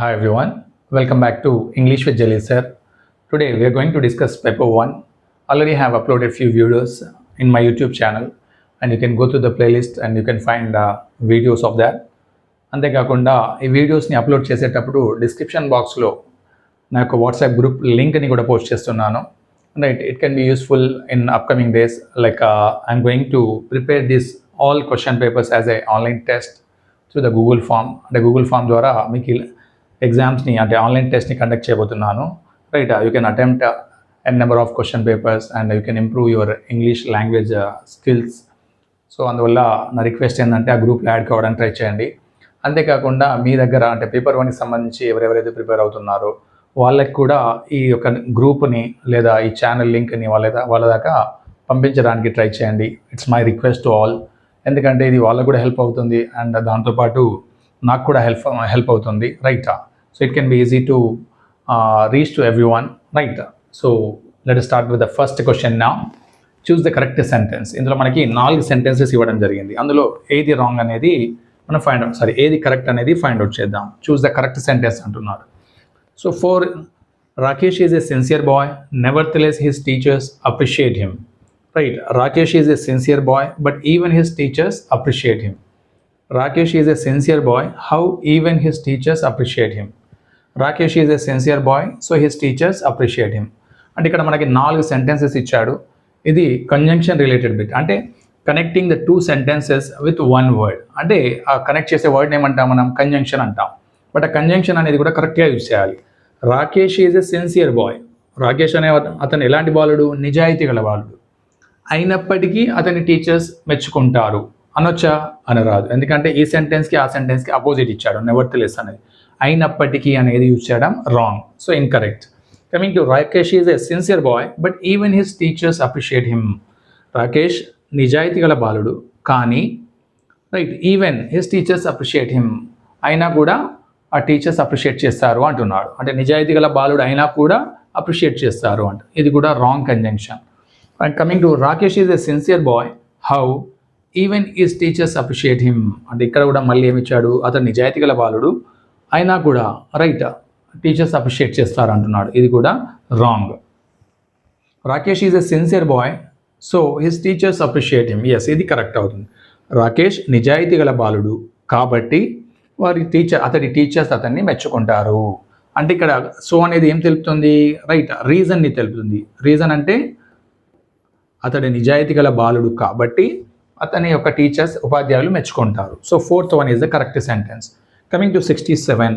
Hi everyone, welcome back to English with Jelly sir. Today we are going to discuss paper 1. Already have uploaded few videos in my YouTube channel and you can go to the playlist and you can find videos of that. అంతేకాకుండా ఈ వీడియోస్ని upload చేసేటప్పుడు description బాక్స్లో నా యొక్క WhatsApp group లింక్ని కూడా post చేస్తున్నాను. Right, it can be useful in upcoming days. Like I'm going to prepare this all question papers as a online test through the Google form. అంటే గూగుల్ ఫామ్ ద్వారా మీకు ఎగ్జామ్స్ని అంటే ఆన్లైన్ టెస్ట్ని conduct చేయబోతున్నాను. Right, you can attempt an number of question papers and you can improve your English language skills. So అందువల్ల నా request ఏంటంటే ఆ గ్రూప్లో యాడ్ కావడానికి ట్రై చేయండి. అంతేకాకుండా మీ దగ్గర అంటే పేపర్ 1కి సంబంధించి ఎవరెవరైతే ప్రిపేర్ అవుతున్నారో వాళ్ళకి కూడా ఈ యొక్క గ్రూప్ని లేదా ఈ ఛానల్ లింక్ని వాళ్ళ దాకా పంపించడానికి ట్రై చేయండి. It's my request to all. ఎందుకంటే ఇది వాళ్ళకు కూడా హెల్ప్ అవుతుంది అండ్ దాంతోపాటు నాకు కూడా హెల్ప్ అవుతుంది. Right, so it can be easy to reach to every one. Right, so let start with the first question now. Choose the correct sentence. ఇందులో మనకి 4 సెంటెన్సెస్ ఇవ్వడం జరిగింది. అందులో ఏది రాంగ్ అనేది మనం ఏది కరెక్ట్ అనేది ఫైండ్ అవుట్ చేద్దాం. చూస్ ద కరెక్ట్ సెంటెన్స్ అంటున్నారు. So for Rakesh is a sincere boy, nevertheless his teachers appreciate him. Right, Rakesh is a sincere boy but even his teachers appreciate him. Rakesh is a sincere boy, how even his teachers appreciate him. Rakesh is a sincere boy, so his teachers appreciate him. అంటే ఇక్కడ మనకి 4 sentences ఇచ్చాడు. ఇది conjunction related bit, అంటే connecting the 2 sentences with 1 word. అంటే ఆ connect చేసే word ఏమంటాం మనం? కంజంక్షన్ అంటాం. బట్ ఆ కంజంక్షన్ అనేది కూడా కరెక్ట్గా యూజ్ చేయాలి. Rakesh is a sincere boy. Rakesh అనే అతను ఎలాంటి బాలుడు? నిజాయితీ గల బాలుడు. అయినప్పటికీ అతని టీచర్స్ మెచ్చుకుంటారు అనొచ్చా? అనరాదు. ఎందుకంటే ఈ సెంటెన్స్కి ఆ సెంటెన్స్కి అపోజిట్ ఇచ్చాడు, నెవర్తెలెస్ అనేది. అయినప్పటికీ అనేది యూజ్ చేయడం wrong, so incorrect. Coming to Rakesh is a sincere boy but even his teachers appreciate him. Rakesh నిజాయితీ గల బాలుడు కానీ, right, even his teachers appreciate him, అయినా కూడా ఆ టీచర్స్ అప్రిషియేట్ చేస్తారు అంటున్నాడు. అంటే నిజాయితీ గల బాలుడు అయినా కూడా అప్రిషియేట్ చేస్తారు అంట. ఇది కూడా wrong conjunction. And coming to Rakesh is a sincere boy, how even his teachers appreciate him. అంటే ఇక్కడ కూడా మళ్ళీ ఏమిచ్చాడు? అతను నిజాయితీ గల బాలుడు అయినా కూడా, రైట్, టీచర్స్ అప్రిషియేట్ చేస్తారు అంటున్నాడు. ఇది కూడా wrong. Rakesh is a sincere boy so his teachers appreciate him. Yes, ఇది కరెక్ట్ అవుతుంది. రాకేష్ నిజాయితీ గల బాలుడు కాబట్టి అతడి టీచర్స్ అతన్ని మెచ్చుకుంటారు. అంటే ఇక్కడ సో అనేది ఏం తెలుపుతుంది? రైట్, రీజన్ని తెలుపుతుంది. రీజన్ అంటే అతడి నిజాయితీ గల బాలుడు కాబట్టి అతని యొక్క టీచర్స్, ఉపాధ్యాయులు మెచ్చుకుంటారు. So 4th one is the correct sentence. Coming to 67,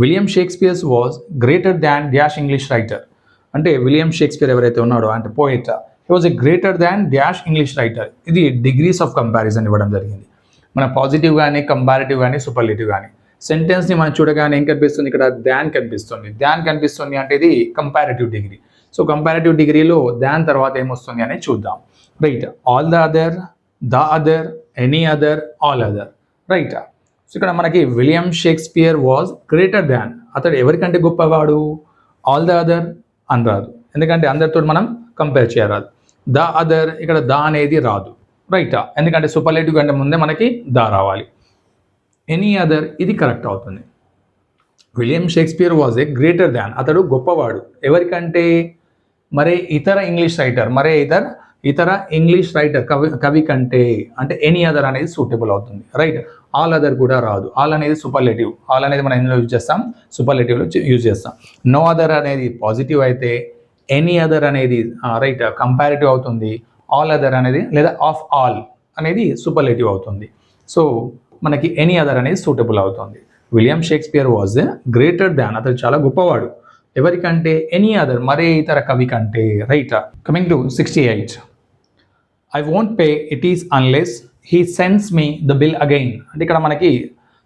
William Shakespeare's was greater than dash English writer. అంటే విలియం షేక్స్పియర్ ఎవరైతే ఉన్నాడో అంటే poet, he was a greater than dash English writer. ఇది డిగ్రీస్ ఆఫ్ కంపారిజన్ ఇవ్వడం జరిగింది. మన positive కానీ, comparative కానీ, సూపర్లేటివ్ కానీ సెంటెన్స్ని మనం చూడగానే ఏం కనిపిస్తుంది? ఇక్కడ దాన్ కనిపిస్తుంది. దాన్ కనిపిస్తుంది అంటే ఇది కంపారిటివ్ డిగ్రీ. సో కంపారిటివ్ డిగ్రీలో దాన్ తర్వాత ఏమొస్తుంది అనేది చూద్దాం. Right, all the other, the other, any other, all other. Right, so ఇక్కడ మనకి William Shakespeare was greater than, అతడు ఎవరికంటే గొప్పవాడు? ఆల్ ద అదర్ అనరాదు, ఎందుకంటే అందరితో మనం కంపేర్ చేయరాదు. ద అదర్, ఇక్కడ ద అనేది రాదు. రైట్, ఎందుకంటే సూపర్లేటివ్ కంటే ముందే మనకి ద రావాలి. ఎనీ అదర్, ఇది కరెక్ట్ అవుతుంది. William Shakespeare was a greater than, అతడు గొప్పవాడు ఎవరికంటే? మరే ఇతర ఇంగ్లీష్ రైటర్, ఇతర ఇంగ్లీష్ రైటర్ కవి కంటే. అంటే ఎనీ అదర్ అనేది సూటబుల్ అవుతుంది. రైట్, ఆల్ అదర్ కూడా రాదు. ఆల్ అనేది సూపర్లేటివ్. ఆల్ అనేది మనం ఎందులో యూజ్ చేస్తాం? సూపర్లేటివ్లో యూజ్ చేస్తాం. నో అదర్ అనేది పాజిటివ్ అయితే, ఎనీ అదర్ అనేది రైట్ కంపారిటివ్ అవుతుంది. ఆల్ అదర్ అనేది లేదా ఆఫ్ ఆల్ అనేది సూపర్లేటివ్ అవుతుంది. సో మనకి ఎనీ అదర్ అనేది సూటబుల్ అవుతుంది. William Shakespeare was greater than, అతడు చాలా గొప్పవాడు ఎవరికంటే? ఎనీ అదర్, మరే ఇతర కవి కంటే. Right, coming to 68, I won't pay it is unless he sends me the bill again. అంటే ఇక్కడ మనకి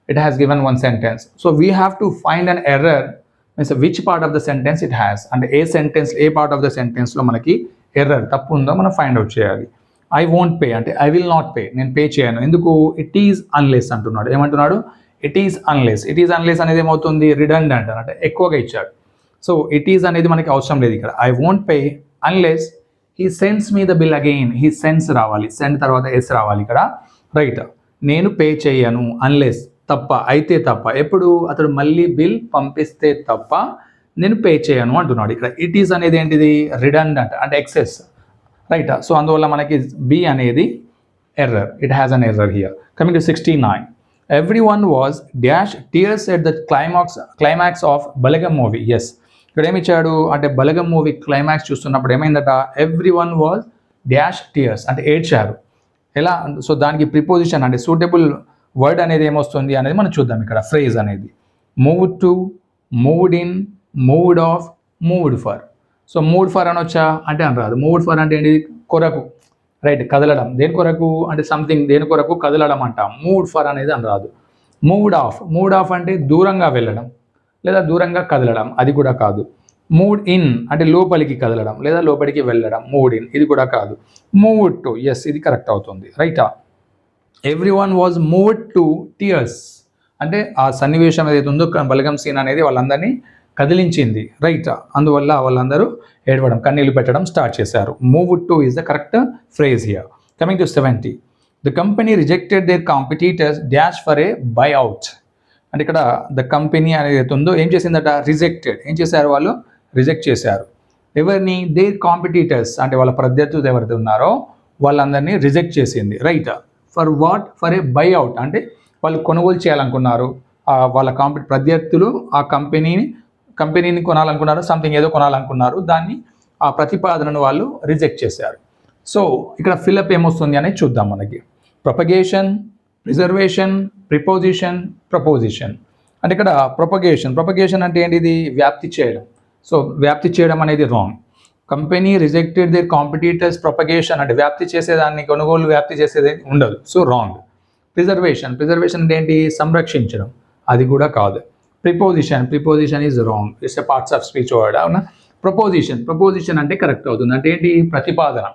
it has given 1 sentence. So we have to find an error, means which part of the sentence it has. అంటే ఏ part of the సెంటెన్స్లో మనకి error, తప్పు ఉందో మనం find out చేయాలి. I won't pay అంటే ఐ విల్ నాట్ పే, నేను pay చేయను. ఎందుకు? ఇట్ ఈజ్ అన్లెస్ అంటున్నాడు. ఏమంటున్నాడు? It is unless. It is unless అనేది ఏమవుతుంది? రిడండెంట్ అంటే ఎక్కువగా ఇచ్చాడు. సో ఇట్ ఈజ్ అనేది మనకి అవసరం లేదు ఇక్కడ. I won't pay unless he sends me the bill again. He sends రావాలి, సెండ్ తర్వాత ఎస్ రావాలి ఇక్కడ. రైట్, నేను పే చేయను అన్లెస్ తప్ప, అయితే తప్ప, ఎప్పుడు అతడు మళ్ళీ బిల్ పంపిస్తే తప్ప నేను పే చేయను అంటున్నాడు. ఇక్కడ ఇట్ ఈస్ అనేది ఏంటిది, రిడన్డెంట్ అంటే ఎక్సెస్, రైట్. సో అందువల్ల మనకి బి అనేది error, it has an error here. Coming to 69, everyone was dash tears at the climax of Balagam movie. Yes, ఇక్కడ ఏమి ఇచ్చాడు అంటే బలగం మూవీ క్లైమాక్స్ చూస్తున్నప్పుడు ఏమైందట, ఎవ్రీవన్ వాజ్ డాష్ టీయర్స్ అంటే ఏడ్చారు. ఎలా, సో దానికి ప్రిపోజిషన్ అంటే సూటబుల్ వర్డ్ అనేది ఏమొస్తుంది అనేది మనం చూద్దాం. ఇక్కడ ఫ్రేజ్ అనేది move to, moved in, moved off, moved for. So moved for అనొచ్చా అంటే అని రాదు. మూవ్డ్ ఫర్ అంటే ఏంటి, కొరకు, రైట్, కదలడం. దేని కొరకు అంటే సంథింగ్ దేని కొరకు కదలడం అంటాం. మూవ్డ్ ఫర్ అనేది అని రాదు. మూవ్డ్ ఆఫ్, మూవ్డ్ ఆఫ్ అంటే దూరంగా వెళ్ళడం లేదా దూరంగా కదలడం, అది కూడా కాదు. మూవ్డ్ ఇన్ అంటే లోపలికి కదలడం లేదా లోపలికి వెళ్ళడం, మూవ్డ్ ఇన్, ఇది కూడా కాదు. మూవ్డ్ టు, ఎస్, ఇది కరెక్ట్ అవుతుంది, రైటా. Everyone was moved to tears అంటే ఆ సన్నివేశం ఏదైతే ఉందో బలగం సీన్ అనేది వాళ్ళందరినీ కదిలించింది, రైట్. అందువల్ల వాళ్ళందరూ ఏడవడం, కన్నీళ్లు పెట్టడం స్టార్ట్ చేశారు. Moved to is the correct phrase here. Coming to 70, the company rejected their competitors dash for a buyout అంటే ఇక్కడ ద కంపెనీ అనేది ఉందో ఏం చేసిందట, రిజెక్టెడ్, ఏం చేశారు వాళ్ళు, రిజెక్ట్ చేశారు. ఎవరిని, దేర్ కాంపిటీటర్స్ అంటే వాళ్ళ ప్రత్యర్థులు ఎవరైతే ఉన్నారో వాళ్ళందరినీ రిజెక్ట్ చేసింది, right. For what, for a buyout అంటే వాళ్ళు కొనుగోలు చేయాలనుకున్నారు, వాళ్ళ ప్రత్యర్థులు ఆ కంపెనీని కొనాలనుకున్నారు, సంథింగ్ ఏదో కొనాలనుకున్నారు, దాన్ని ఆ ప్రతిపాదనను వాళ్ళు రిజెక్ట్ చేశారు. సో ఇక్కడ ఫిల్అప్ ఏమొస్తుంది అనేది చూద్దాం. మనకి ప్రొపగేషన్, ప్రిజర్వేషన్, ప్రిపోజిషన్, ప్రపోజిషన్. అంటే ఇక్కడ ప్రొపగేషన్ అంటే ఏంటిది, వ్యాప్తి చేయడం. సో వ్యాప్తి చేయడం అనేది wrong. Company rejected their competitors propagation అంటే వ్యాప్తి చేసేదాన్ని, కొనుగోలు వ్యాప్తి చేసేది ఉండదు, సో రాంగ్. ప్రిజర్వేషన్ అంటే ఏంటి, సంరక్షించడం, అది కూడా కాదు. Preposition is wrong, it's a parts of speech word, అవునా. ప్రపోజిషన్ అంటే కరెక్ట్ అవుతుంది. అంటే ఏంటి, ప్రతిపాదన.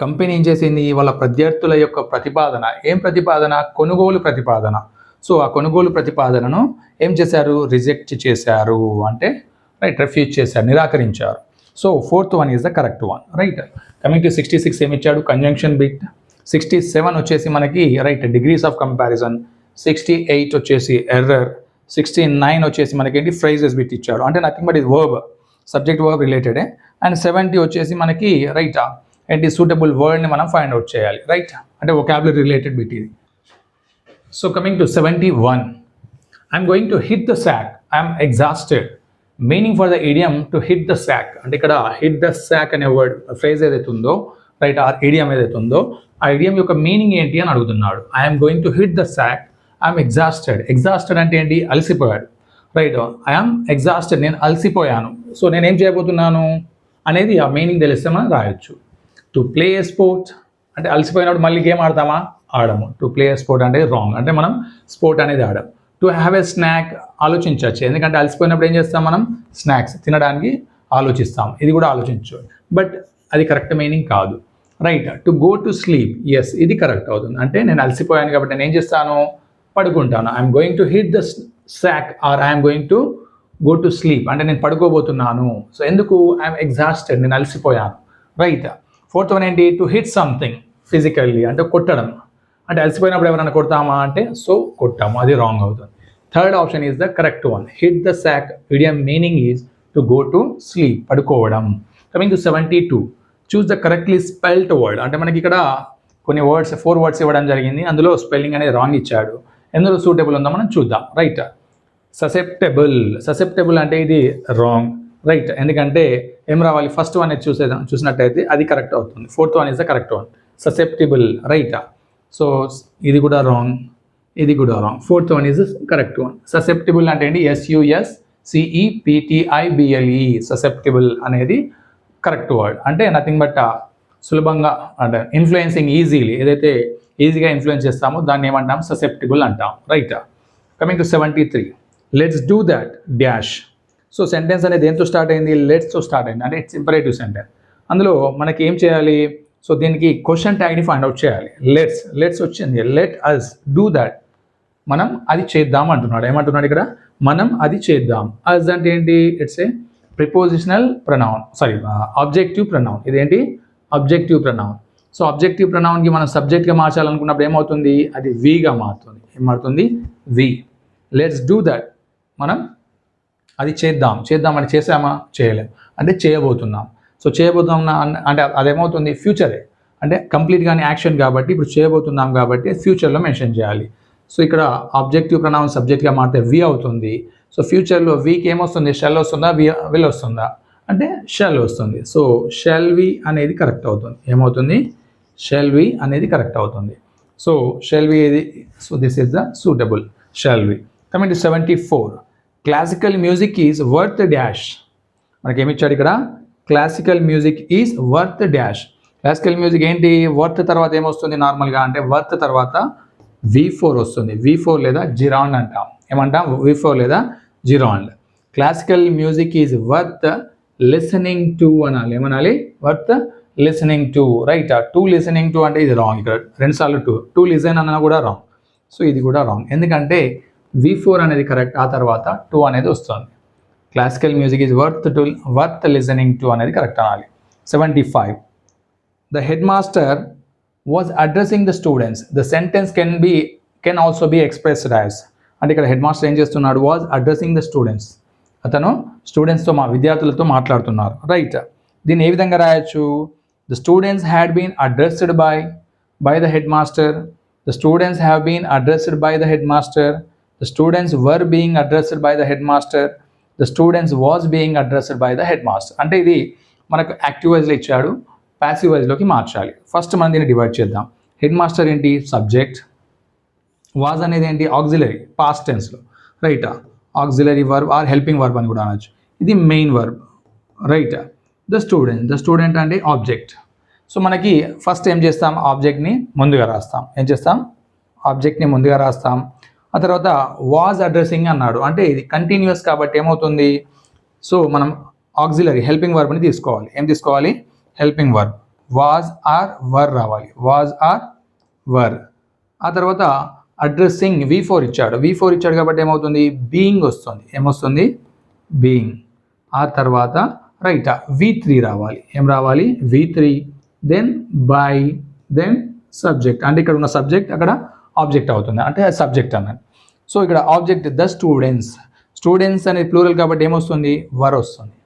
కంపెనీ ఏం చేసింది, వాళ్ళ ప్రత్యర్థుల యొక్క ప్రతిపాదన, ఏం ప్రతిపాదన, కొనుగోలు ప్రతిపాదన. సో ఆ కొనుగోలు ప్రతిపాదనను ఏం చేశారు, రిజెక్ట్ చేశారు అంటే రైట్, రిఫ్యూజ్ చేశారు, నిరాకరించారు. So fourth one is the correct one, right. Coming to 66 ఏమి ఇచ్చాడు, కంజంక్షన్ బిట్. 67 వచ్చేసి మనకి రైట్ డిగ్రీస్ ఆఫ్ కంపారిజన్. 68 వచ్చేసి ఎర్రర్. 69 వచ్చేసి మనకి ఏంటి, ఫ్రేజెస్ బిట్ ఇచ్చాడు, అంటే నథింగ్ బట్ ఇది వర్బ్, సబ్జెక్ట్ వర్బ్ రిలేటెడే. అండ్ 70 వచ్చేసి మనకి రైట్ ఏంటి, సూటబుల్ వర్డ్ని మనం ఫైండ్ అవుట్ చేయాలి, రైట్, అంటే వొకాబులరీ రిలేటెడ్ బిట్ ఇది. So coming to 71, I'm going to hit the sack, I'm exhausted. Meaning for the idiom to hit the sack అంటే ఇక్కడ హిట్ ద సాక్ అనే వర్డ్ ఫ్రేజ్ ఏదైతే ఉందో, రైట్, ఆ ఇడియం ఏదైతే ఉందో ఆ ఇడియం యొక్క మీనింగ్ ఏంటి అని అడుగుతున్నాడు. I'm going to hit the sack, I'm exhausted అంటే ఏంటి, అలసిపోయాడు, రైట్. ఐఎమ్ ఎగ్జాస్టెడ్, నేను అలసిపోయాను, సో నేనేం చేయబోతున్నాను అనేది ఆ మీనింగ్ తెలిస్తే మనం రాయొచ్చు. టు ప్లే ఏ స్పోర్ట్ అంటే అలసిపోయినప్పుడు మళ్ళీ గేమ్ ఆడతామా, ఆడము. టు ప్లే ఏ స్పోర్ట్ అంటే రాంగ్, అంటే మనం స్పోర్ట్ అనేది ఆడం. టు హ్యావ్ ఏ స్నాక్ ఆలోచించవచ్చు, ఎందుకంటే అలసిపోయినప్పుడు ఏం చేస్తాం మనం, స్నాక్స్ తినడానికి ఆలోచిస్తాం, ఇది కూడా ఆలోచించు, బట్ అది కరెక్ట్ మీనింగ్ కాదు, right. To go to sleep, yes, ఇది కరెక్ట్ అవుతుంది. అంటే నేను అలసిపోయాను కాబట్టి నేను ఏం చేస్తాను, పడుకుంటాను. I'm going to hit the sack or I'm going to go to sleep అంటే నేను పడుకోబోతున్నాను. సో ఎందుకు, ఐఎమ్ ఎగ్జాస్టెడ్, నేను అలసిపోయాను, రైట్. ఫోర్త్ వన్ ఏంటి, టు హిట్ సంథింగ్ ఫిజికల్లీ అంటే కొట్టడం, అంటే అలసిపోయినప్పుడు ఎవరైనా కొడతామా అంటే సో కొట్టాము, అది రాంగ్ అవుతుంది. Third option is the correct one, hit the sack idiom meaning is to go to sleep, పడుకోవడం. Coming to 72, choose the correctly spelled word అంటే మనకి ఇక్కడ కొన్ని వర్డ్స్ 4 వర్డ్స్ ఇవ్వడం జరిగింది, అందులో స్పెల్లింగ్ అనేది రాంగ్ ఇచ్చాడు, ఎందులో సూటబుల్ ఉందో మనం చూద్దాం, రైట్. ససెప్టబుల్ అంటే ఇది రాంగ్, రైట్, ఎందుకంటే ఏం రావాలి, ఫస్ట్ వన్ చూసినట్టయితే అది కరెక్ట్ అవుతుంది. Fourth one is the correct one, susceptible, right. So ఇది కూడా రాంగ్, ఇది కూడా wrong. Fourth one is correct one. Susceptible అంటే ఏంటి, SUSCEPTIBLE, ససెప్టిబుల్ అనేది కరెక్ట్ వర్డ్, అంటే నథింగ్ బట్ సులభంగా అంటే ఇన్ఫ్లుయెన్సింగ్ ఈజీలీ, ఏదైతే ఈజీగా ఇన్ఫ్లుయెన్స్ చేస్తామో దాన్ని ఏమంటాం, ససెప్టిబుల్ అంటాం, right. Coming to 73, let's do that dash. So sentence అనేది దేంతో స్టార్ట్ అయింది, లెట్స్తో స్టార్ట్ అయింది, అంటే ఇట్స్ ఇంపరేటివ్ సెంటెన్స్. అందులో మనకి ఏం చేయాలి, సో దీనికి క్వశ్చన్ ట్యాగ్ని ఫైండ్ అవుట్ చేయాలి. లెట్స్ వచ్చింది, లెట్ అస్ డూ దట్, మనం అది చేద్దాం అంటున్నాడు. ఏమంటున్నాడు ఇక్కడ, మనం అది చేద్దాం. అస్ అంటే ఏంటి, it's a prepositional pronoun, objective pronoun, ఇదేంటి ఆబ్జెక్టివ్ ప్రొనౌన్. సో ఆబ్జెక్టివ్ ప్రొనౌన్కి మనం సబ్జెక్ట్గా మార్చాలనుకున్నప్పుడు ఏమవుతుంది, అది వీగా మారుతుంది. ఏం మారుతుంది, వి. లెట్స్ డూ దట్, మనం అది చేద్దాం అని చేసామా, చేయలేం, అంటే చేయబోతున్నాం. సో చేయబోతున్నాం అంటే అదేమవుతుంది, ఫ్యూచరే, అంటే కంప్లీట్గానే యాక్షన్ కాబట్టి ఇప్పుడు చేయబోతున్నాం కాబట్టి ఫ్యూచర్లో మెన్షన్ చేయాలి. సో ఇక్కడ ఆబ్జెక్టివ్ ప్రొనౌన్ సబ్జెక్ట్గా మారితే వి అవుతుంది. సో ఫ్యూచర్లో వీకి ఏమొస్తుంది, షెల్ వస్తుందా, విల్ వస్తుందా అంటే షెల్ వస్తుంది. సో షెల్ వి అనేది కరెక్ట్ అవుతుంది. ఏమవుతుంది, షెల్ వి అనేది కరెక్ట్ అవుతుంది. సో షెల్ వి ఏది, so this is the suitable shell we. Coming to 74, classical music is worth dash. మనకేమిచ్చాడు ఇక్కడ, classical music is worth dash. Classical music ఏంటి, వర్త్ తర్వాత ఏమొస్తుంది నార్మల్గా అంటే వర్త్ తర్వాత V4 వస్తుంది. V4 లేదా జిరాండ్ అంటాం. ఏమంటాం, V4 లేదా gerund. Classical music is worth listening to అనాలి. ఏమనాలి, worth listening to. Right, to listening to అంటే ఇది రాంగ్. ఇక్కడ రెండుసార్లు టు లిసన్ అన్నా కూడా రాంగ్. సో ఇది కూడా రాంగ్, ఎందుకంటే V4 అనేది కరెక్ట్, ఆ తర్వాత టు అనేది వస్తుంది. Classical music is worth listening to అనేది కరెక్ట్ అనాలి. 75, the headmaster was addressing the students. The sentence can also be expressed as, అంటే ఇక్కడ హెడ్ మాస్టర్ ఏం చేస్తున్నాడు, వాజ్ అడ్రసింగ్ ద స్టూడెంట్స్. అతను స్టూడెంట్స్తో విద్యార్థులతో మాట్లాడుతున్నారు. రైట్, దీన్ని ఏ విధంగా రాయొచ్చు, the students had been addressed by the headmaster, the students have been addressed by the headmaster, the students were being addressed by the headmaster, the students was being addressed by the headmaster. అంటే ఇది మనకు active వాయిస్లో ఇచ్చాడు, passive వాయిస్లోకి మార్చాలి. First మనం దీన్ని divide చేద్దాం. Head master ఏంటి, సబ్జెక్ట్. వాజ్ అనేది ఏంటి, ఆక్సిలరీ, పాస్ట్ టెన్స్లో. Right, auxiliary verb or helping verb అని కూడా అనొచ్చు. ఇది main verb. Right, the student అంటే ఆబ్జెక్ట్. సో మనకి ఫస్ట్ ఏం చేస్తాం, ఆబ్జెక్ట్ని ముందుగా రాస్తాం. ఏం చేస్తాం, ఆబ్జెక్ట్ని ముందుగా రాస్తాం. ఆ తర్వాత వాజ్ అడ్రసింగ్ అన్నాడు, అంటే ఇది కంటిన్యూస్ కాబట్టి ఏమవుతుంది, సో మనం ఆక్సిలరీ హెల్పింగ్ వర్బ్ని తీసుకోవాలి. ఏం తీసుకోవాలి, helping verb. Was or were రావాలి, వాజ్ ఆర్ వర్. ఆ తర్వాత అడ్రస్సింగ్ V4 ఇచ్చాడు కాబట్టి ఏమవుతుంది, బీయింగ్ వస్తుంది. ఏమొస్తుంది, బీయింగ్. ఆ తర్వాత రైట్ V3 రావాలి. ఏం రావాలి, V3. Then by, then subject. అంటే ఇక్కడ ఉన్న సబ్జెక్ట్ అక్కడ ఆబ్జెక్ట్ అవుతుంది, అంటే సబ్జెక్ట్ అన్నది. సో ఇక్కడ ఆబ్జెక్ట్ ద స్టూడెంట్స్ అనేది ప్లూరల్ కాబట్టి ఏమొస్తుంది, వర్ వస్తుంది.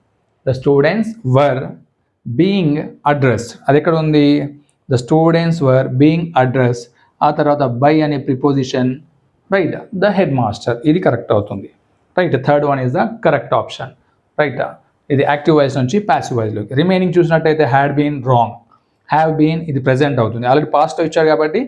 The students were being addressed, అది ఎక్కడ ఉంది, the students were being address. ఆ తర్వాత బై అనే preposition. Right, the headmaster, ఇది కరెక్ట్ అవుతుంది. Right, third one is the correct option. Right, ఇది యాక్టివ్ వాయిస్ నుంచి ప్యాసివ్ వాయిస్లోకి. రిమైనింగ్ చూసినట్టయితే had been wrong, have been ఇది ప్రెజెంట్ అవుతుంది. ఆల్రెడీ పాస్ట్లో ఇచ్చారు కాబట్టి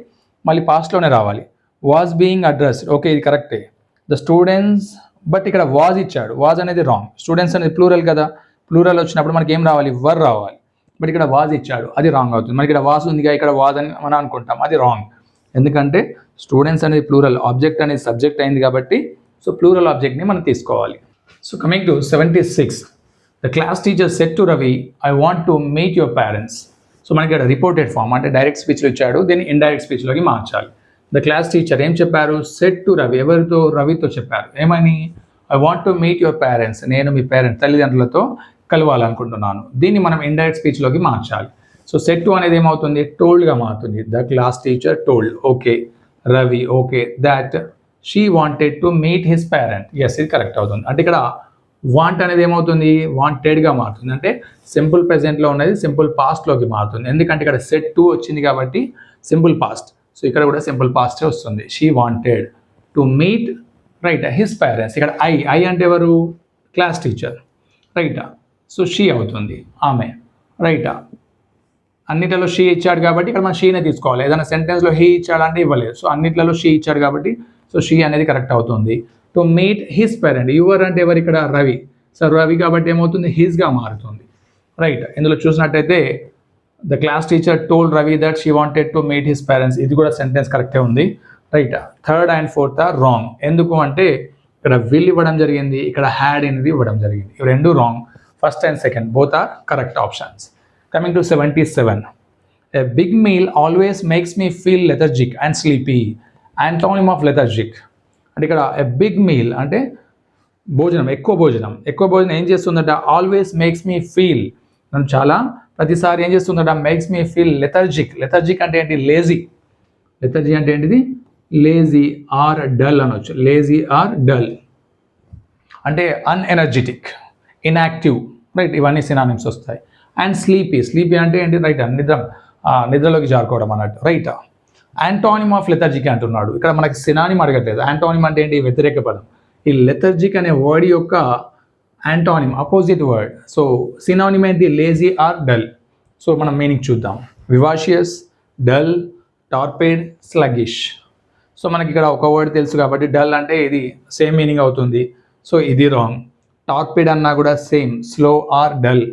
మళ్ళీ పాస్ట్లోనే రావాలి. వాజ్ బీయింగ్ అడ్రస్డ్, ఓకే ఇది కరెక్టే. ద స్టూడెంట్స్, బట్ ఇక్కడ వాజ్ ఇచ్చాడు, వాజ్ అనేది రాంగ్. స్టూడెంట్స్ అనేది ప్లూరల్ కదా, ప్లూరల్ వచ్చినప్పుడు మనకి ఏం రావాలి, వర్ రావాలి. బట్ ఇక్కడ వాజ్ ఇచ్చాడు, అది రాంగ్ అవుతుంది. మనకి ఇక్కడ వాజ్ ఉందిగా, ఇక్కడ వాజ్ అని మనం అనుకుంటాం, అది రాంగ్. ఎందుకంటే స్టూడెంట్స్ అనేది ప్లూరల్, ఆబ్జెక్ట్ అనేది సబ్జెక్ట్ అయింది కాబట్టి సో ప్లూరల్ ఆబ్జెక్ట్ని మనం తీసుకోవాలి. So coming to 76, the class teacher said to Ravi, I want to meet your parents. So మనకి ఇక్కడ రిపోర్టెడ్ ఫామ్, అంటే డైరెక్ట్ స్పీచ్లో ఇచ్చాడు, దీన్ని ఇండైరెక్ట్ స్పీచ్లోకి మార్చాలి. ద క్లాస్ టీచర్ ఏం చెప్పారు, సెడ్ టు రవి, ఎవరితో, రవితో చెప్పారు. ఏమని, I want to meet your parents, నేను మీ పేరెంట్స్ తల్లిదండ్రులతో కలవాలనుకుంటున్నాను. దీన్ని మనం ఇండైరెక్ట్ స్పీచ్లోకి మార్చాలి. సో సెట్ టు అనేది ఏమవుతుంది, టోల్డ్గా మారుతుంది. The class teacher told, okay. Ravi, okay, that she wanted to meet his parent. Yes, ఇది కరెక్ట్ అవుతుంది. అంటే ఇక్కడ వాంట్ అనేది ఏమవుతుంది, వాంటెడ్గా మారుతుంది. అంటే సింపుల్ ప్రెజెంట్లో ఉన్నది సింపుల్ పాస్ట్లోకి మారుతుంది. ఎందుకంటే ఇక్కడ సెట్ టు వచ్చింది కాబట్టి సింపుల్ పాస్ట్. సో ఇక్కడ కూడా సింపుల్ పాస్టే వస్తుంది. She wanted to meet, right, his parents. ఇక్కడ ఐ అంటే ఎవరు, క్లాస్ టీచర్. రైటా, సో షీ అవుతుంది, ఆమె. రైటా, అన్నిట్లలో షీ ఇచ్చాడు కాబట్టి ఇక్కడ మనం షీనే తీసుకోవాలి. ఏదైనా సెంటెన్స్లో హీ ఇచ్చాడంటే ఇవ్వలేదు. సో అన్నిట్లలో షీ ఇచ్చాడు కాబట్టి సో షీ అనేది కరెక్ట్ అవుతుంది. To meet his parent, your అంటే ఎవరు ఇక్కడ, రవి. సో రవి కాబట్టి ఏమవుతుంది, హిస్గా మారుతుంది. రైట్, ఇందులో చూసినట్టయితే the class teacher told Ravi that she wanted to meet his parents, ఇది కూడా సెంటెన్స్ కరెక్టే ఉంది. Right, third and fourth or wrong. ఎందుకు అంటే ఇక్కడ విల్ ఇవ్వడం జరిగింది, ఇక్కడ హ్యాడ్ అనేది ఇవ్వడం జరిగింది. ఇవి రెండు wrong. First and second both are correct options. Coming to 77, a big meal always makes me feel lethargic and sleepy. Antonym of lethargic. అంటే ఇక్కడ a big meal అంటే భోజనం, ఎక్కువ భోజనం ఏం చేస్తుందంటే ఆల్వేస్ మేక్స్ మీ ఫీల్, నన్ను చాలా ప్రతిసారి ఏం చేస్తుందట, makes me feel lethargic. Lethargic అంటే ఏంటి, లేజీ. లెథర్జీ అంటే ఏంటిది, లేజీ ఆర్ డల్ అనొచ్చు. లేజీ ఆర్ డల్ అంటే అన్ఎనర్జెటిక్, ఇన్యాక్టివ్, రైట్, ఇవన్నీ సినానిమ్స్ వస్తాయి. And sleepy. స్లీపీ అంటే ఏంటి, రైట్, నిద్రలోకి జారుకోవడం అన్నట్టు, రైట్. యాంటానిమ్ ఆఫ్ లెథర్జిక్ అంటున్నాడు. ఇక్కడ మనకి సినానిమ్ అడగట్లేదు. యాంటానిమ్ అంటే ఏంటి, వ్యతిరేక పదం. ఈ లెథర్జిక్ అనే వర్డ్ యొక్క antonym, opposite word. So synonym ఏంటి, లేజీ ఆర్ డల్. సో మనం మీనింగ్ చూద్దాం. Vivacious, dull, torpid, sluggish. So మనకి ఇక్కడ ఒక వర్డ్ తెలుసు కాబట్టి డల్ అంటే ఇది సేమ్ మీనింగ్ అవుతుంది. సో ఇది రాంగ్. టార్పేడ్ అన్నా కూడా same, slow or dull.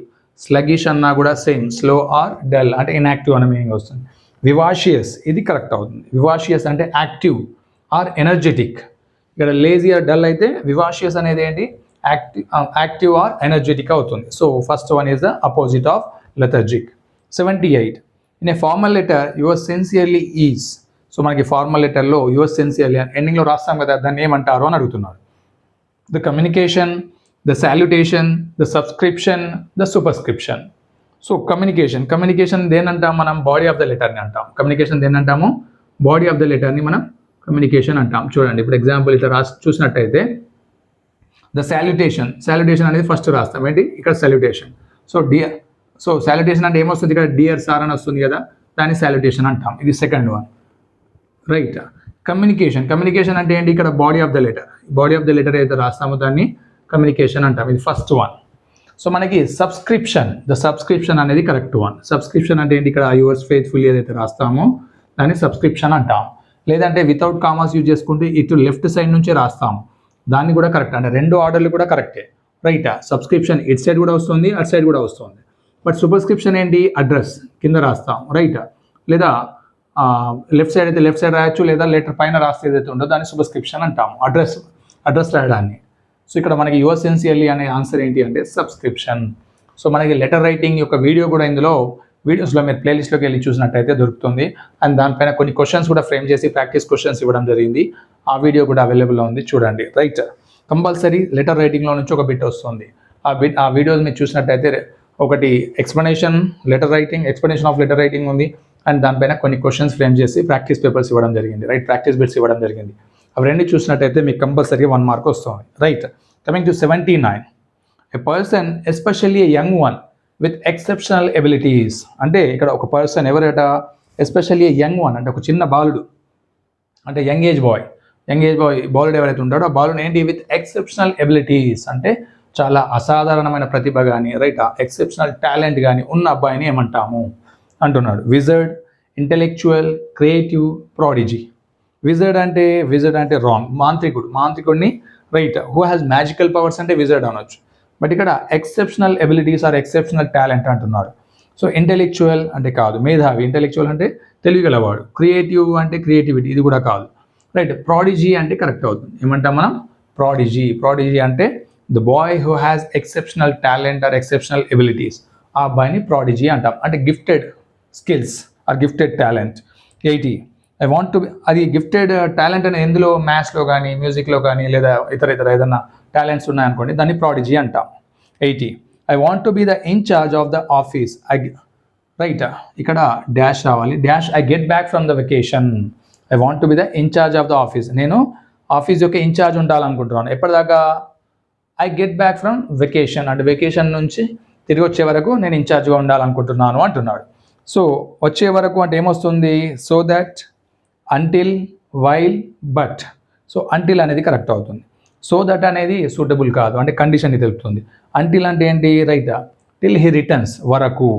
Sluggish అన్నా కూడా సేమ్, స్లో ఆర్ డల్ అంటే ఇన్యాక్టివ్ అనే మీనింగ్ వస్తుంది. వివాషియస్ ఇది కరెక్ట్ అవుతుంది. వివాషియస్ అంటే యాక్టివ్ ఆర్ ఎనర్జెటిక్. ఇక్కడ లేజీ ఆర్ డల్ అయితే వివాషియస్ అనేది ఏంటి, యాక్టివ్ ఆర్ ఎనర్జెటిక్ అవుతుంది. So first one is the opposite of lethargic. 78. In a formal letter your sincerely is. So మనకి ఫార్మల్ లెటర్లో యువర్ సిన్సియర్లీ ఎండింగ్లో రాస్తాం కదా, దాన్ని ఏమంటారు అని అడుగుతున్నారు. The communication, the salutation, the subscription, the superscription. So communication దేని అంటాం మనం, బాడీ ఆఫ్ ద లెటర్ని అంటాం. కమ్యూనికేషన్ దేని అంటాము, బాడీ ఆఫ్ ద లెటర్ని మనం కమ్యూనికేషన్ అంటాం. చూడండి ఇప్పుడు ఎగ్జాంపుల్ ఇట్లా చూసినట్టయితే ద సాల్యుటేషన్ అనేది ఫస్ట్ రాస్తాం. ఏంటి ఇక్కడ salutation. So dear, so salutation అంటే ఏమొస్తుంది ఇక్కడ, డియర్ సార్ అని వస్తుంది కదా, దాన్ని సాల్యుటేషన్ అంటాం. ఇది సెకండ్ వన్, రైట్. కమ్యూనికేషన్ అంటే ఏంటి, ఇక్కడ body of the letter. Body of the letter ఏదైతే రాస్తామో దాన్ని కమ్యూనికేషన్ అంటాం. ఇది ఫస్ట్ వన్. సో మనకి ద సబ్స్క్రిప్షన్ అనేది కరెక్ట్ వన్. సబ్స్క్రిప్షన్ అంటే ఏంటి, ఇక్కడ యువర్స్ ఫెయిత్ఫుల్లీ ఏదైతే రాస్తామో దాన్ని సబ్స్క్రిప్షన్ అంటాం. లేదంటే వితౌట్ కామాస్ యూజ్ చేసుకుంటే ఇటు లెఫ్ట్ సైడ్ నుంచే రాస్తాము, దాన్ని కూడా కరెక్ట్. అంటే రెండు ఆర్డర్లు కూడా కరెక్టే, రైట్. సబ్స్క్రిప్షన్ ఇటు సైడ్ కూడా వస్తుంది, అటు సైడ్ కూడా వస్తుంది. బట్ సూపర్స్క్రిప్షన్ ఏంటి, అడ్రస్ కింద రాస్తాం, రైట్. లేదా లెఫ్ట్ సైడ్ అయితే లెఫ్ట్ సైడ్ రాయొచ్చు, లేదా లెటర్ పైన రాస్తే ఏదైతే ఉందో దాన్ని సూపర్స్క్రిప్షన్ అంటాం, అడ్రస్ రాయడాన్ని. సో ఇక్కడ మనకి యువర్ సిన్సియర్లీ అనే ఆన్సర్ ఏంటి అంటే సబ్స్క్రిప్షన్. సో మనకి లెటర్ రైటింగ్ యొక్క వీడియో కూడా వీడియోస్లో మీరు ప్లేలిస్ట్లోకి వెళ్ళి చూసినట్టయితే దొరుకుతుంది. అండ్ దానిపైన కొన్ని క్వశ్చన్స్ కూడా ఫ్రేమ్ చేసి ప్రాక్టీస్ క్వశ్చన్స్ ఇవ్వడం జరిగింది. ఆ వీడియో కూడా అవైలబుల్లో ఉంది, చూడండి, రైట్. కంపల్సరీ లెటర్ రైటింగ్లో నుంచి ఒక బిట్ వస్తుంది. ఆ వీడియోస్ మీరు చూసినట్టయితే ఒకటి ఎక్స్ప్లెనేషన్ ఆఫ్ లెటర్ రైటింగ్ ఉంది. అండ్ దానిపైన కొన్ని క్వశ్చన్స్ ఫ్రేమ్ చేసి ప్రాక్టీస్ పేపర్స్ ఇవ్వడం జరిగింది, రైట్. ప్రాక్టీస్ బిట్స్ ఇవ్వడం జరిగింది. అవి రెండు చూసినట్టయితే మీకు కంపల్సరీగా 1 మార్క్ వస్తుంది, right. Coming to 79. A person especially a young one with exceptional abilities. అంటే ఇక్కడ ఒక పర్సన్ ఎవరట, ఎస్పెషల్లీ ఎ యంగ్ వన్ అంటే ఒక చిన్న బాలుడు, అంటే యంగ్ ఏజ్ బాయ్ బాలుడు ఎవరైతే ఉంటాడో ఆ బాలుడు ఏంటి, విత్ ఎక్సెప్షనల్ ఎబిలిటీస్ అంటే చాలా అసాధారణమైన ప్రతిభ కానీ, రైట్, ఎక్సెప్షనల్ టాలెంట్ కానీ ఉన్న అబ్బాయిని ఏమంటాము అంటున్నాడు. Wizard, intellectual, creative, prodigy. Wizard అంటే రాంగ్, మాంత్రికుడిని, right. Who has magical powers అంటే విజర్డ్ అనొచ్చు. బట్ ఇక్కడ exceptional abilities or exceptional talent అంటున్నాడు. సో ఇంటెలెక్చువల్ అంటే కాదు, మేధావి. ఇంటెలెక్చువల్ అంటే తెలివిగలవాడు. క్రియేటివ్ అంటే క్రియేటివిటీ, ఇది కూడా కాదు, రైట్. ప్రాడిజీ అంటే కరెక్ట్ అవుతుంది. ఏమంటాం మనం, ప్రాడిజీ అంటే the boy who has exceptional talent or exceptional abilities, ఆ అబ్బాయిని ప్రాడిజీ అంటాం. అంటే gifted skills or gifted talent. 80. అది గిఫ్టెడ్ టాలెంట్ అనేది ఎందులో, మ్యాథ్స్లో కానీ, మ్యూజిక్లో కానీ, లేదా ఇతర ఏదైనా టాలెంట్స్ ఉన్నాయనుకోండి, దాన్ని ప్రాడిజీ అంటాం. 80. I want to be the in charge of the office. Right, ఇక్కడ డాష్ రావాలి. Dash I get back from the vacation. I want to be the in charge of the office. నేను ఆఫీస్ యొక్క ఇన్ఛార్జ్ ఉండాలనుకుంటున్నాను. ఎప్పటిదాకా, I get back from vacation అంటే vacation నుంచి తిరిగి వచ్చే వరకు నేను ఇన్ఛార్జ్గా ఉండాలనుకుంటున్నాను అంటున్నాడు. సో వచ్చే వరకు అంటే ఏమొస్తుంది, so that, until, while, but. So until అనేది కరెక్ట్ అవుతుంది. సో దట్ అనేది సూటబుల్ కాదు, అంటే కండిషన్ని తెలుపుతుంది. అంటిల్ అంటే ఏంటి, రైట్, టిల్ హీ రిటర్న్స్, వరకు.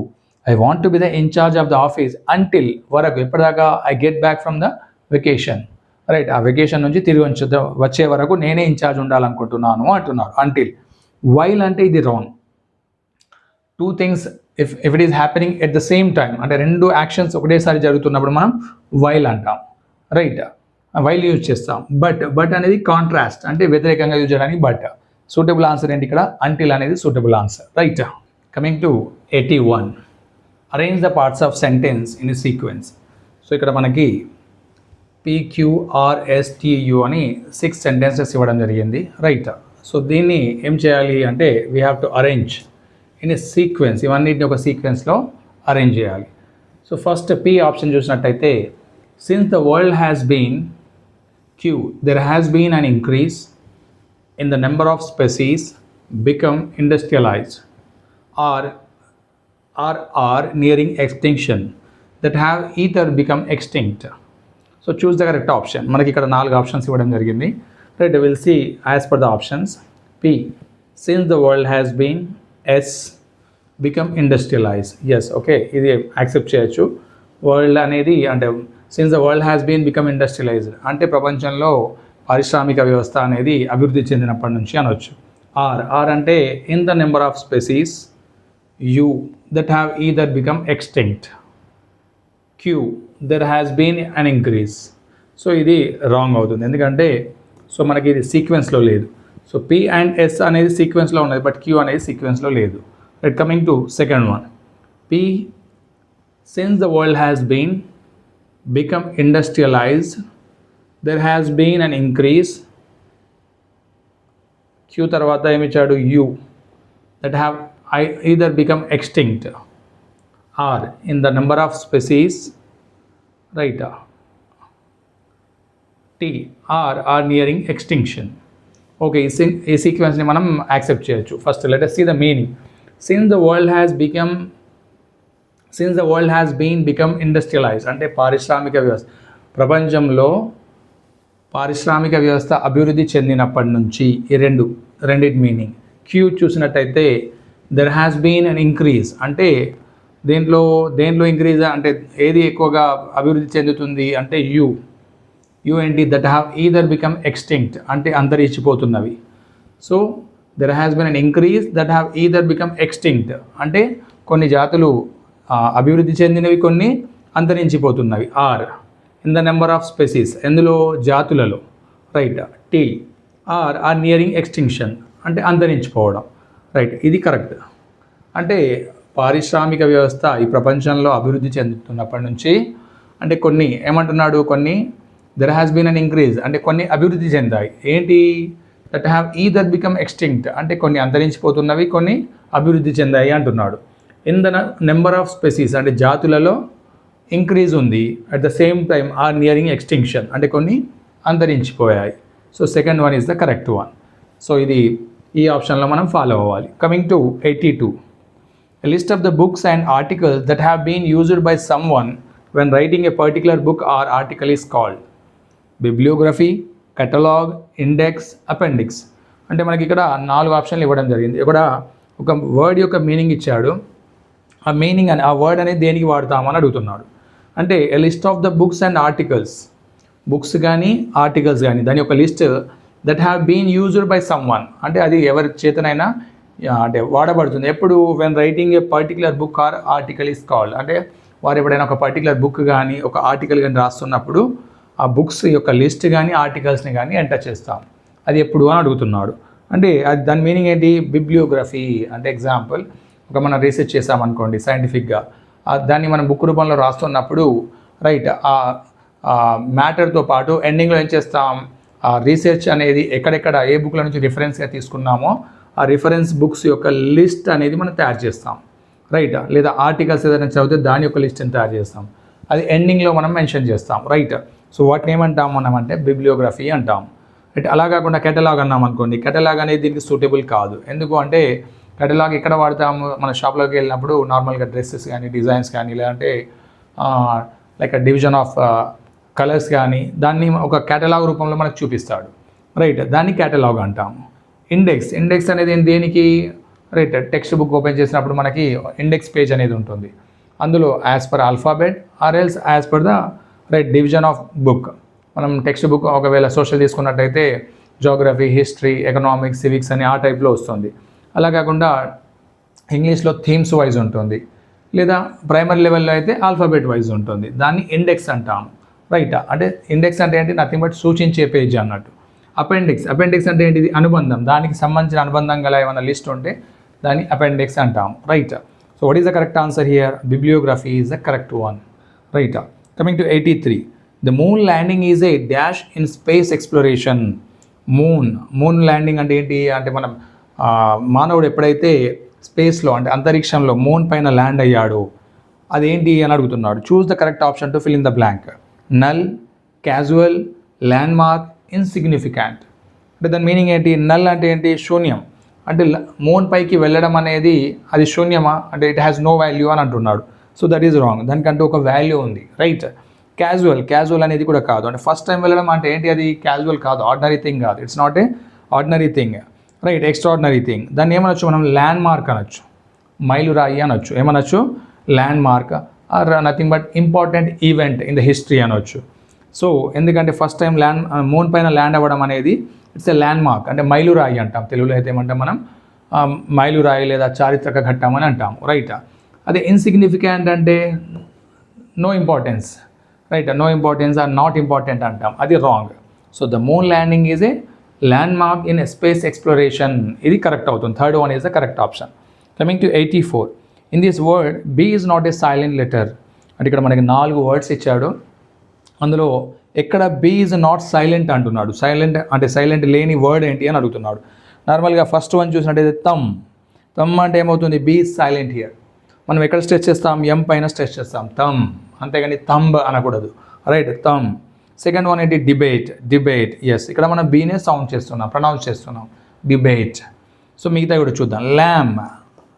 I want to be the in charge of the office until, వరకు, ఎప్పటిదాకా, I get back from the vacation, right. ఆ వెకేషన్ నుంచి తిరిగి వచ్చే వరకు నేనే ఇన్ఛార్జ్ ఉండాలనుకుంటున్నాను అంటున్నారు, అంటిల్. వైల్ అంటే ఇది wrong. 2 things if it is happening at the same time, అంటే 2 యాక్షన్స్ ఒకటేసారి జరుగుతున్నప్పుడు మనం వైల్ అంటాం, రైట్. వైల్ యూజ్ చేస్తాం. బట్ అనేది కాంట్రాస్ట్, అంటే వ్యతిరేకంగా యూజ్ చేయడానికి బట్. సూటబుల్ ఆన్సర్ ఏంటి ఇక్కడ, అంటిల్ అనేది suitable answer, right. Coming to 81. Arrange the parts of sentence in sequence. So ఇక్కడ మనకి PQRSTU అని 6 సెంటెన్సెస్ ఇవ్వడం జరిగింది, రైట్. సో దీన్ని ఏం చేయాలి అంటే we have to arrange in a sequence. ఇవన్నిటిని ఒక సీక్వెన్స్లో అరేంజ్ చేయాలి. సో ఫస్ట్ పి ఆప్షన్ చూసినట్టయితే, since the world has been Q there has been an increase in the number of species become industrialised are nearing extinction that have either become extinct. So choose the correct option. మనకి ఇక్కడ 4 options ఇవ్వడం జరిగింది. Right, we will see as per the options. P, since the world has been. S, become industrialized. Yes, okay, ఇది accept చేయొచ్చు. World అనేది అంటే since the world has been become industrialised అంటే ప్రపంచంలో పారిశ్రామిక వ్యవస్థ అనేది అభివృద్ధి చెందినప్పటి నుంచి అనొచ్చు. ఆర్ అంటే in the number of species. U, that have either become extinct. Q, there has been an increase. So ఇది రాంగ్ అవుతుంది, ఎందుకంటే సో మనకి ఇది సీక్వెన్స్లో లేదు. సో P అండ్ S అనేది సీక్వెన్స్లో ఉన్నది, బట్ Q అనేది సీక్వెన్స్లో లేదు. Right, coming to second one. P, since the world has been become industrialized there has been an increase. Q తర్వాత ఏమిచ్చాడు? U, that have either become extinct. R, in the number of species. Right. T, are nearing extinction. Okay, ఈ సీక్వెన్స్ని మనం accept చేయొచ్చు. First let us see the meaning. Since the world has been become industrialized అంటే పారిశ్రామిక వ్యవస్థ, ప్రపంచంలో పారిశ్రామిక వ్యవస్థ అభివృద్ధి చెందినప్పటి నుంచి ఈ రెండింటి మీనింగ్. క్యూ చూసినట్టయితే there has been an increase అంటే దేంట్లో ఇంక్రీజ్ అంటే ఏది ఎక్కువగా అభివృద్ధి చెందుతుంది అంటే యూ ఏంటి? That have either become extinct అంటే అంతరించిపోతున్నవి. So there has been an increase that have either become extinct అంటే కొన్ని జాతులు అభివృద్ధి చెందినవి, కొన్ని అంతరించిపోతున్నవి. Or, in the number of species ఎందులో? జాతులలో. రైట్. టీ, ఆర్ నియరింగ్ ఎక్స్టింక్షన్ అంటే అంతరించిపోవడం. రైట్, ఇది కరెక్ట్. అంటే పారిశ్రామిక వ్యవస్థ ఈ ప్రపంచంలో అభివృద్ధి చెందుతున్నప్పటి నుంచి అంటే కొన్ని ఏమంటున్నాడు? కొన్ని there has been an increase అంటే కొన్ని అభివృద్ధి చెందాయి. ఏంటి? That have either become extinct అంటే కొన్ని అంతరించిపోతున్నవి, కొన్ని అభివృద్ధి చెందాయి అంటున్నాడు. In the number of species అంటే జాతులలో ఇంక్రీజ్ ఉంది. At the same time or nearing extinction అంటే కొన్ని అంతరించిపోయాయి. So second one is the correct one. So ఇది ఈ ఆప్షన్లో మనం ఫాలో అవ్వాలి. Coming to 82. A list of the books and articles that have been used by someone when writing a particular book or article is called bibliography, catalog, index, appendix. అంటే మనకి ఇక్కడ 4 ఆప్షన్లు ఇవ్వడం జరిగింది. ఇక్కడ ఒక వర్డ్ యొక్క మీనింగ్ ఇచ్చాడు. ఆ మీనింగ్ అని ఆ వర్డ్ అనేది దేనికి వాడతామని అడుగుతున్నాడు. అంటే a list of the books and articles, books కానీ ఆర్టికల్స్ కానీ దాని యొక్క list that have been used by someone అంటే అది ఎవరి చేతనైనా అంటే వాడబడుతుంది. ఎప్పుడు? When writing a particular book or article is called అంటే వారు ఎప్పుడైనా ఒక పర్టికులర్ బుక్ కానీ ఒక ఆర్టికల్ కానీ రాస్తున్నప్పుడు ఆ బుక్స్ యొక్క లిస్ట్ కానీ ఆర్టికల్స్ని కానీ ఎంటర్ చేస్తాం. అది ఎప్పుడు అని అడుగుతున్నాడు. అంటే అది దాని మీనింగ్ ఏంటి? బిబ్లియోగ్రఫీ అంటే ఎగ్జాంపుల్ ఒక మనం రీసెర్చ్ చేసామనుకోండి సైంటిఫిక్గా, దాన్ని మనం బుక్ రూపంలో రాస్తున్నప్పుడు రైట్ ఆ మ్యాటర్తో పాటు ఎండింగ్లో ఏం చేస్తాం? ఆ రీసెర్చ్ అనేది ఎక్కడెక్కడ ఏ బుక్ల నుంచి రిఫరెన్స్గా తీసుకున్నామో ఆ రిఫరెన్స్ బుక్స్ యొక్క లిస్ట్ అనేది మనం తయారు చేస్తాం. రైట్. లేదా ఆర్టికల్స్ ఏదైనా చదివితే దాని యొక్క లిస్ట్ని తయారు చేస్తాం. అది ఎండింగ్లో మనం మెన్షన్ చేస్తాం. రైట్. సో వాటిని ఏమంటాం మనం అంటే బిబ్లియోగ్రఫీ అంటాం. రైట్. అలా కాకుండా కెటలాగ్ అన్నాం అనుకోండి, కెటలాగ్ అనేది దీనికి సూటబుల్ కాదు. ఎందుకు అంటే కెటలాగ్ ఎక్కడ వాడతాము? మన షాప్లోకి వెళ్ళినప్పుడు నార్మల్గా డ్రెస్సెస్ కానీ డిజైన్స్ కానీ లేదంటే లైక్ డివిజన్ ఆఫ్ కలర్స్ కానీ దాన్ని ఒక కేటలాగ్ రూపంలో మనకు చూపిస్తాడు. రైట్, దాన్ని కేటలాగ్ అంటాము. ఇండెక్స్ అనేది దేనికి? రైట్, టెక్స్ట్ బుక్ ఓపెన్ చేసినప్పుడు మనకి ఇండెక్స్ పేజ్ అనేది ఉంటుంది. అందులో as per alphabet or else as per the right division of book. మనం టెక్స్ట్ బుక్ ఒకవేళ సోషల్ తీసుకున్నట్టయితే జోగ్రఫీ, హిస్టరీ, ఎకనామిక్స్, సివిక్స్ అని ఆ టైప్లో వస్తుంది. అలా కాకుండా ఇంగ్లీష్లో థీమ్స్ వైజ్ ఉంటుంది, లేదా ప్రైమరీ లెవెల్లో అయితే ఆల్ఫాబెట్ వైజ్ ఉంటుంది. దాన్ని ఇండెక్స్ అంటాము. రైట్, అంటే ఇండెక్స్ అంటే ఏంటి? నథింగ్ బట్ సూచించే పేజ్ అన్నట్టు. అపెండిక్స్ అంటే ఏంటిది? అనుబంధం. దానికి సంబంధించిన అనుబంధం గల ఏమైనా లిస్ట్ ఉంటే దాన్ని అపెండిక్స్ అంటాము. Right. So what is the correct answer here? Bibliography is the correct one. Right. Coming to 83. The moon landing is A dash in space exploration. Moon landing అంటే ఏంటి అంటే మనం మానవుడు ఎప్పుడైతే స్పేస్లో అంటే అంతరిక్షంలో మూన్ పైన ల్యాండ్ అయ్యాడో అదేంటి అని అడుగుతున్నాడు. చూస్ the correct option to fill in the blank. Null, casual, landmark, insignificant. అంటే దాని మీనింగ్ ఏంటి? నల్ అంటే ఏంటి? శూన్యం. అంటే మూన్ పైకి వెళ్ళడం అనేది అది శూన్యమా అంటే ఇట్ హ్యాస్ నో వాల్యూ అని అంటున్నాడు. So that is wrong. దానికంటే ఒక వాల్యూ ఉంది, రైట్. క్యాజువల్ అనేది కూడా కాదు. అంటే ఫస్ట్ టైం వెళ్ళడం అంటే ఏంటి? అది క్యాజువల్ కాదు, ఆర్డినరీ థింగ్ కాదు. It's not a ordinary thing, right, extraordinary thing. దాన్ని ఏమనొచ్చు మనం? ల్యాండ్ మార్క్ అనొచ్చు, మైలురాయి అనొచ్చు. ఏమనొచ్చు? Landmark or nothing but important event in the history అనొచ్చు. సో ఎందుకంటే ఫస్ట్ టైం మూన్ పైన ల్యాండ్ అవ్వడం అనేది ఇట్స్ ఎ ల్యాండ్ మార్క్. అంటే మైలురాయి అంటాం, తెలుగులో అయితే ఏమంటాం మనం? మైలురాయి లేదా చారిత్రక ఘట్టం అని అంటాం, రైట్. అదే ఇన్సిగ్నిఫికెంట్ అంటే no importance, right. No importance or not important అంటాం, అది wrong. So the moon landing is a landmark in space exploration. ఇది కరెక్ట్ అవుతుంది. Third one is the correct option. Coming to 84. In this word B is not a silent letter. అంటే ఇక్కడ మనకి 4 words ఇచ్చాడు. అందులో ఎక్కడ B is not silent అంటున్నాడు. Silent అంటే సైలెంట్ లేని వర్డ్ ఏంటి అని అడుగుతున్నాడు. నార్మల్గా ఫస్ట్ వన్ చూసినట్టయితే తమ్ అంటే ఏమవుతుంది? B is silent here. మనం ఎక్కడ స్ట్రెచ్ చేస్తాం? ఎం పైన స్ట్రెచ్ చేస్తాం, తమ్. అంతేగాని థంబ్ అనకూడదు, రైట్, తమ్. సెకండ్ వన్ ఏంటి? డిబేట్. ఎస్, ఇక్కడ మనం బీనే సౌండ్ చేస్తున్నాం, ప్రొనౌన్స్ చేస్తున్నాం, డిబేట్. సో మిగతా కూడా చూద్దాం. ల్యామ్,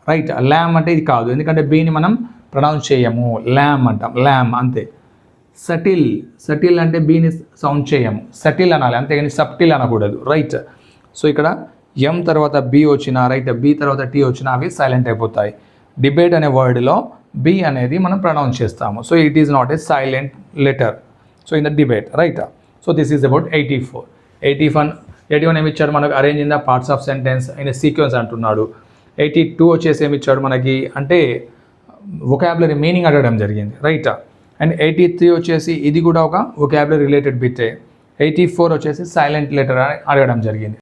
రైట్. ల్యామ్ అంటే ఇది కాదు, ఎందుకంటే బీని మనం ప్రొనౌన్స్ చేయము, ల్యామ్ అంటాం, ల్యామ్ అంతే. సటిల్ అంటే బీని సౌండ్ చేయము, సటిల్ అనాలి, అంతేగాని సబ్టిల్ అనకూడదు, రైట్. సో ఇక్కడ ఎం తర్వాత బి వచ్చినా, రైట్, బి తర్వాత టీ వచ్చినా అవి సైలెంట్ అయిపోతాయి. డిబేట్ అనే వర్డ్లో బి అనేది మనం ప్రొనౌన్స్ చేస్తాము. So it is not a silent letter. So in the debate, right. So this is about 84. 81 ఏమి ఇచ్చాడు మనకు? Arrange in the parts of sentence in sequence అంటున్నాడు. 82 వచ్చేసి ఏమి ఇచ్చాడు మనకి అంటే వొకాబులరీ మీనింగ్ అడగడం జరిగింది, రైట్. అండ్ 83 వచ్చేసి ఇది కూడా ఒక వొకాబులరీ రిలేటెడ్ బిట్టే. 84 వచ్చేసి సైలెంట్ లెటర్ అని అడగడం జరిగింది.